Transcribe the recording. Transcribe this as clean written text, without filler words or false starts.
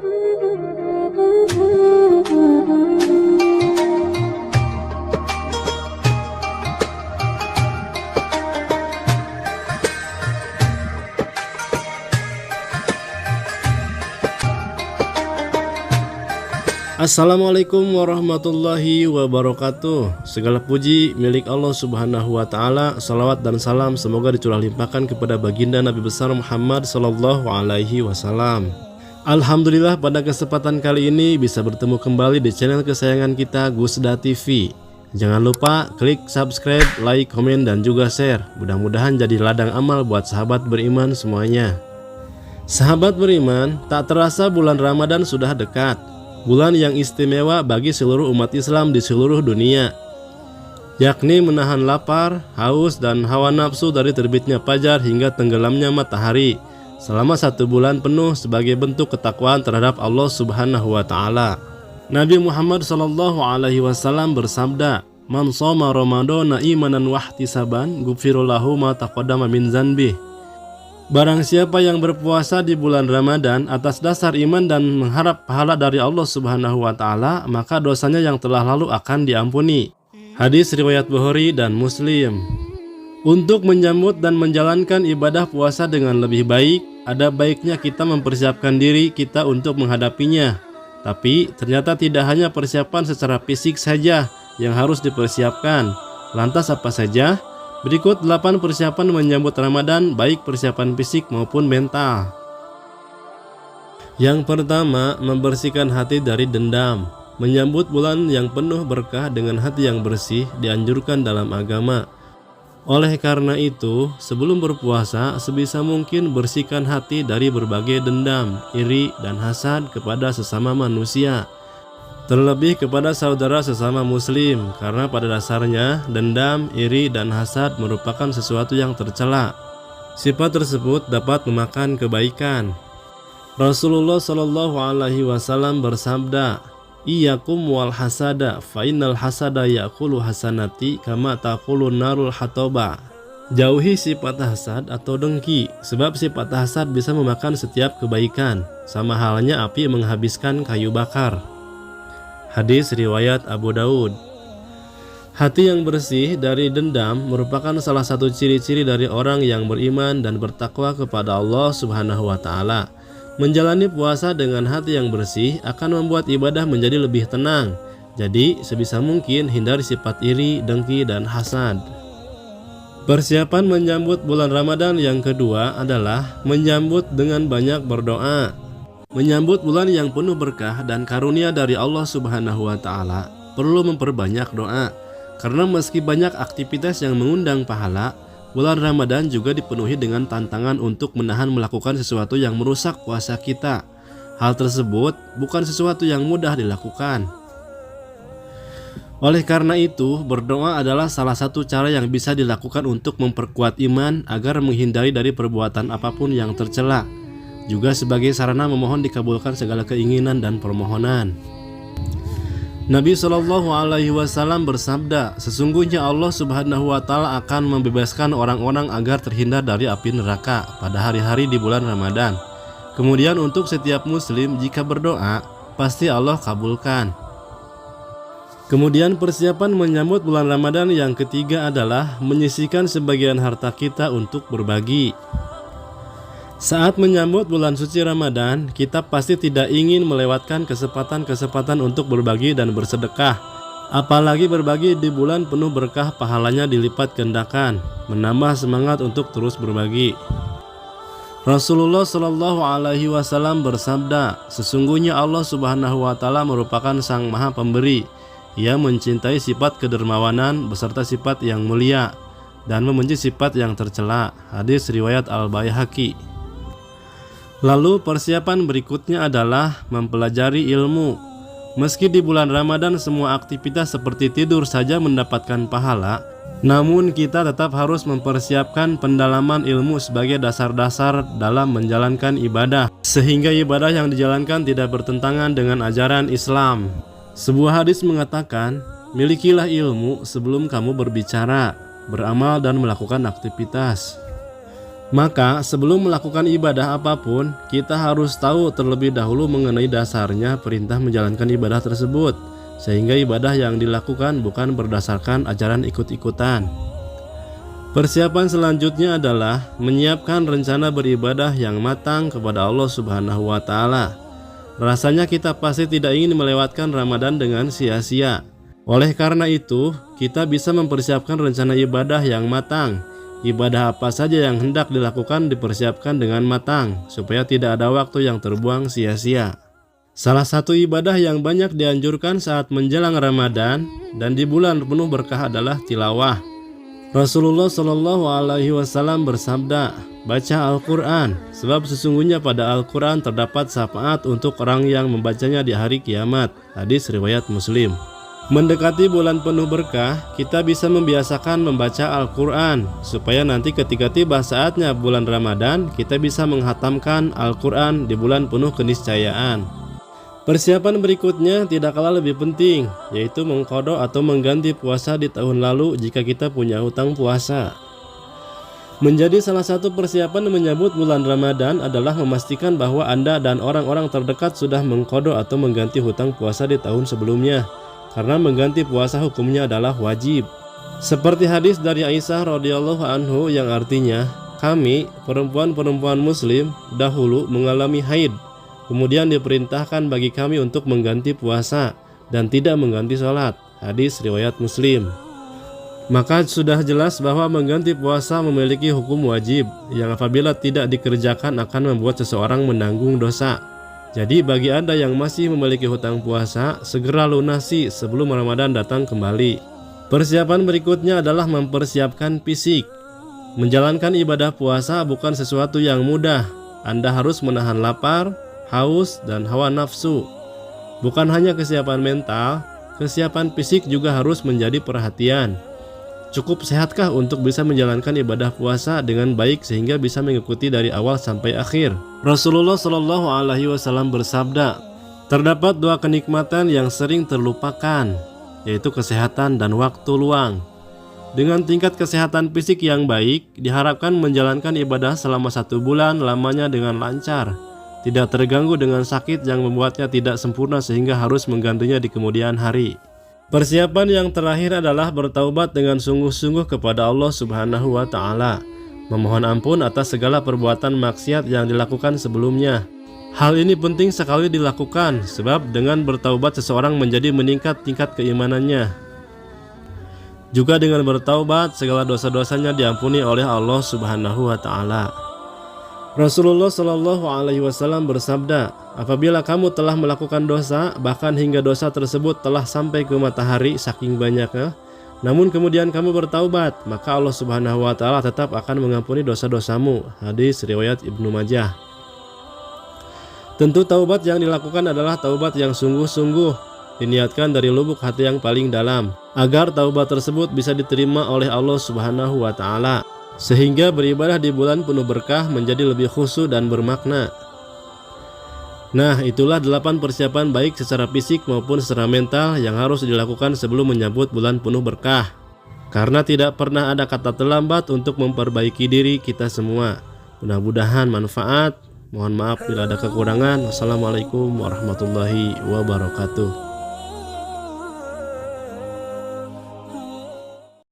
Assalamualaikum warahmatullahi wabarakatuh. Segala puji milik Allah subhanahu wa ta'ala. Salawat dan salam semoga dicurah limpahkan kepada baginda Nabi besar Muhammad sallallahu alaihi wasallam. Alhamdulillah pada kesempatan kali ini bisa bertemu kembali di channel kesayangan kita Gusda TV. Jangan lupa klik subscribe, like, komen, dan juga share. Mudah-mudahan jadi ladang amal buat sahabat beriman semuanya. Sahabat beriman, tak terasa bulan Ramadan sudah dekat. Bulan yang istimewa bagi seluruh umat Islam di seluruh dunia, yakni menahan lapar, haus, dan hawa nafsu dari terbitnya fajar hingga tenggelamnya matahari selama 1 bulan penuh sebagai bentuk ketakwaan terhadap Allah subhanahu wa ta'ala. Nabi Muhammad SAW bersabda, "Man shoma Ramadana imanan wahtisaban ghufira lahu ma taqaddama min dzanbih." Barang siapa yang berpuasa di bulan Ramadan atas dasar iman dan mengharap pahala dari Allah subhanahu wa ta'ala, maka dosanya yang telah lalu akan diampuni. Hadis riwayat Bukhari dan Muslim. Untuk menyambut dan menjalankan ibadah puasa dengan lebih baik, ada baiknya kita mempersiapkan diri kita untuk menghadapinya. Tapi ternyata tidak hanya persiapan secara fisik saja yang harus dipersiapkan. Lantas apa saja? Berikut 8 persiapan menyambut Ramadan, baik persiapan fisik maupun mental. Yang pertama, membersihkan hati dari dendam. Menyambut bulan yang penuh berkah dengan hati yang bersih dianjurkan dalam agama. Oleh karena itu, sebelum berpuasa, sebisa mungkin bersihkan hati dari berbagai dendam, iri, dan hasad kepada sesama manusia. Terlebih kepada saudara sesama muslim, karena pada dasarnya dendam, iri, dan hasad merupakan sesuatu yang tercela. Sifat tersebut dapat memakan kebaikan. Rasulullah Shallallahu alaihi wasallam bersabda, "Iyyakum wal hasada, fa innal hasada ya'kulu hasanati kama ta'kulun narul hataba." Jauhi sifat hasad atau dengki, sebab sifat hasad bisa memakan setiap kebaikan, sama halnya api menghabiskan kayu bakar. Hadis riwayat Abu Daud. Hati yang bersih dari dendam merupakan salah satu ciri-ciri dari orang yang beriman dan bertakwa kepada Allah subhanahu wa ta'ala. Menjalani puasa dengan hati yang bersih akan membuat ibadah menjadi lebih tenang. Jadi sebisa mungkin hindari sifat iri, dengki, dan hasad. Persiapan menyambut bulan Ramadan yang kedua adalah menyambut dengan banyak berdoa. Menyambut bulan yang penuh berkah dan karunia dari Allah subhanahu wa ta'ala perlu memperbanyak doa. Karena meski banyak aktivitas yang mengundang pahala, bulan Ramadan juga dipenuhi dengan tantangan untuk menahan melakukan sesuatu yang merusak puasa kita. Hal tersebut bukan sesuatu yang mudah dilakukan. Oleh karena itu, berdoa adalah salah satu cara yang bisa dilakukan untuk memperkuat iman agar menghindari dari perbuatan apapun yang tercela. Juga sebagai sarana memohon dikabulkan segala keinginan dan permohonan. Nabi Shallallahu alaihi wasallam bersabda, "Sesungguhnya Allah subhanahu wa ta'ala akan membebaskan orang-orang agar terhindar dari api neraka pada hari-hari di bulan Ramadan." Kemudian untuk setiap muslim jika berdoa, pasti Allah kabulkan. Kemudian persiapan menyambut bulan Ramadan yang ketiga adalah menyisihkan sebagian harta kita untuk berbagi. Saat menyambut bulan suci Ramadan, kita pasti tidak ingin melewatkan kesempatan-kesempatan untuk berbagi dan bersedekah. Apalagi berbagi di bulan penuh berkah, pahalanya dilipat gandakan, menambah semangat untuk terus berbagi. Rasulullah Shallallahu alaihi wasallam bersabda, "Sesungguhnya Allah subhanahu wa ta'ala merupakan sang maha pemberi. Ia mencintai sifat kedermawanan beserta sifat yang mulia dan membenci sifat yang tercela." Hadis riwayat Al-Baihaqi. Lalu persiapan berikutnya adalah mempelajari ilmu. Meski di bulan Ramadan semua aktivitas seperti tidur saja mendapatkan pahala, namun kita tetap harus mempersiapkan pendalaman ilmu sebagai dasar-dasar dalam menjalankan ibadah, sehingga ibadah yang dijalankan tidak bertentangan dengan ajaran Islam. Sebuah hadis mengatakan, "Milikilah ilmu sebelum kamu berbicara, beramal, dan melakukan aktivitas." Maka sebelum melakukan ibadah apapun, kita harus tahu terlebih dahulu mengenai dasarnya perintah menjalankan ibadah tersebut, sehingga ibadah yang dilakukan bukan berdasarkan ajaran ikut-ikutan. Persiapan selanjutnya adalah menyiapkan rencana beribadah yang matang kepada Allah Subhanahu wa Ta'ala. Rasanya kita pasti tidak ingin melewatkan Ramadan dengan sia-sia. Oleh karena itu, kita bisa mempersiapkan rencana ibadah yang matang. Ibadah apa saja yang hendak dilakukan dipersiapkan dengan matang, supaya tidak ada waktu yang terbuang sia-sia. Salah satu ibadah yang banyak dianjurkan saat menjelang Ramadan dan di bulan penuh berkah adalah tilawah. Rasulullah Shallallahu Alaihi Wasallam bersabda, baca Al-Quran, sebab sesungguhnya pada Al-Quran terdapat syafaat untuk orang yang membacanya di hari kiamat. Hadis riwayat Muslim. Mendekati bulan penuh berkah, kita bisa membiasakan membaca Al-Quran, supaya nanti ketika tiba saatnya bulan Ramadan, kita bisa menghatamkan Al-Quran di bulan penuh keniscayaan. Persiapan berikutnya tidak kalah lebih penting, yaitu mengqadha atau mengganti puasa di tahun lalu jika kita punya hutang puasa. Menjadi salah satu persiapan menyambut bulan Ramadan adalah memastikan bahwa Anda dan orang-orang terdekat sudah mengqadha atau mengganti hutang puasa di tahun sebelumnya, karena mengganti puasa hukumnya adalah wajib. Seperti hadis dari Aisyah radhiyallahu anhu yang artinya, kami perempuan-perempuan muslim dahulu mengalami haid. Kemudian diperintahkan bagi kami untuk mengganti puasa dan tidak mengganti sholat. Hadis riwayat Muslim. Maka sudah jelas bahwa mengganti puasa memiliki hukum wajib yang apabila tidak dikerjakan akan membuat seseorang menanggung dosa. Jadi bagi Anda yang masih memiliki hutang puasa, segera lunasi sebelum Ramadan datang kembali. Persiapan berikutnya adalah mempersiapkan fisik. Menjalankan ibadah puasa bukan sesuatu yang mudah. Anda harus menahan lapar, haus, dan hawa nafsu. Bukan hanya kesiapan mental, kesiapan fisik juga harus menjadi perhatian. Cukup sehatkah untuk bisa menjalankan ibadah puasa dengan baik sehingga bisa mengikuti dari awal sampai akhir? Rasulullah Shallallahu Alaihi Wasallam bersabda, terdapat dua kenikmatan yang sering terlupakan, yaitu kesehatan dan waktu luang. Dengan tingkat kesehatan fisik yang baik, diharapkan menjalankan ibadah selama 1 bulan lamanya dengan lancar, tidak terganggu dengan sakit yang membuatnya tidak sempurna sehingga harus menggantinya di kemudian hari. Persiapan yang terakhir adalah bertaubat dengan sungguh-sungguh kepada Allah Subhanahu wa Ta'ala, memohon ampun atas segala perbuatan maksiat yang dilakukan sebelumnya. Hal ini penting sekali dilakukan sebab dengan bertaubat seseorang menjadi meningkat tingkat keimanannya. Juga dengan bertaubat segala dosa-dosanya diampuni oleh Allah Subhanahu wa Ta'ala. Rasulullah Shallallahu Alaihi Wasallam bersabda, apabila kamu telah melakukan dosa, bahkan hingga dosa tersebut telah sampai ke matahari saking banyaknya, namun kemudian kamu bertaubat, maka Allah Subhanahu wa Ta'ala tetap akan mengampuni dosa-dosamu. Hadis riwayat Ibnu Majah. Tentu taubat yang dilakukan adalah taubat yang sungguh-sungguh, diniatkan dari lubuk hati yang paling dalam, agar taubat tersebut bisa diterima oleh Allah Subhanahu wa Ta'ala, sehingga beribadah di bulan penuh berkah menjadi lebih khusyuk dan bermakna. Nah, itulah 8 persiapan baik secara fisik maupun secara mental yang harus dilakukan sebelum menyambut bulan penuh berkah. Karena tidak pernah ada kata terlambat untuk memperbaiki diri kita semua. Mudah-mudahan manfaat. Mohon maaf bila ada kekurangan. Wassalamualaikum warahmatullahi wabarakatuh.